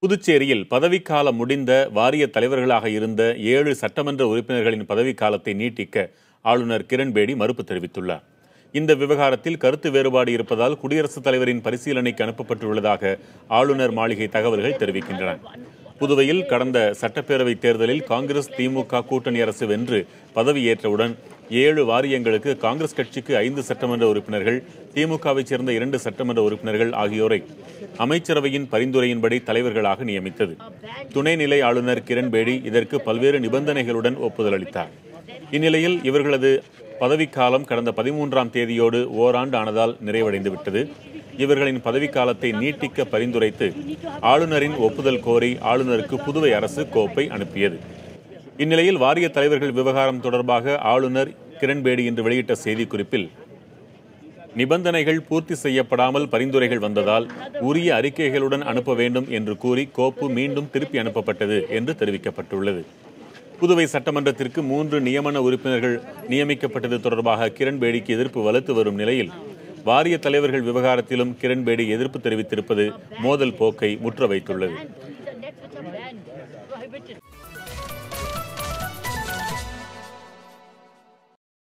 புதுச்சேரியில் பதவிக்காலம் முடிந்த வாரிய தலைவர்களாக இருந்த 7 சட்டமன்ற உறுப்பினர்களின் பதவிக்காலத்தை நீட்டிக்க ஆளுநர் கிரண்பேடி மறுப்பு தெரிவித்துள்ளார். இந்த விவகாரத்தில் கருத்து வேறுபாடு இருப்பதால் குடியரசுத் தலைவரின் பரிசீலனைக்கு அனுப்பப்பட்டுள்ளதாக ஆளுநர் மாளிகை தகவல்கள் தெரிவிக்கின்றன. புதுவையில் கடந்த சட்டப்பேரவைத் தேர்தலில் காங்கிரஸ் திமுக கூட்டணி அரசு வென்று பதவியேற்றவுடன் 7 வாரியங்களுக்கு காங்கிரஸ் கட்சிக்கு 5 சட்டமன்ற உறுப்பினர்கள், திமுகவைச் சேர்ந்த 2 சட்டமன்ற உறுப்பினர்கள் ஆகியோரை அமைச்சரவையின் பரிந்துரையின்படி தலைவர்களாக நியமித்தது. துணைநிலை ஆளுநர் கிரண்பேடி இதற்கு பல்வேறு நிபந்தனைகளுடன் ஒப்புதல் அளித்தார். இந்நிலையில் இவர்களது பதவிக்காலம் கடந்த 13ஆம் தேதியோடு ஓராண்டு ஆனதால் நிறைவடைந்துவிட்டது. இவர்களின் பதவிக்காலத்தை நீட்டிக்க பரிந்துரைத்து ஆளுநரின் ஒப்புதல் கோரி ஆளுநருக்கு புதுவை அரசு கோப்பை அனுப்பியது. இந்நிலையில் வாரிய தலைவர்கள் விவகாரம் தொடர்பாக ஆளுநர் கிரண்பேடி இன்று வெளியிட்ட செய்திக்குறிப்பில், நிபந்தனைகள் பூர்த்தி செய்யப்படாமல் பரிந்துரைகள் வந்ததால் உரிய அறிக்கைகளுடன் அனுப்ப வேண்டும் என்று கூறி கோப்பு மீண்டும் திருப்பி அனுப்பப்பட்டது என்று தெரிவிக்கப்பட்டுள்ளது. புதுவை சட்டமன்றத்திற்கு 3 நியமன உறுப்பினர்கள் நியமிக்கப்பட்டது தொடர்பாக கிரண்பேடிக்கு எதிர்ப்பு வலுத்து வரும் நிலையில் வாரிய தலைவர்கள் விவகாரத்திலும் கிரண்பேடி எதிர்ப்பு தெரிவித்திருப்பது மோதல் போக்கை முற்ற வைத்துள்ளது.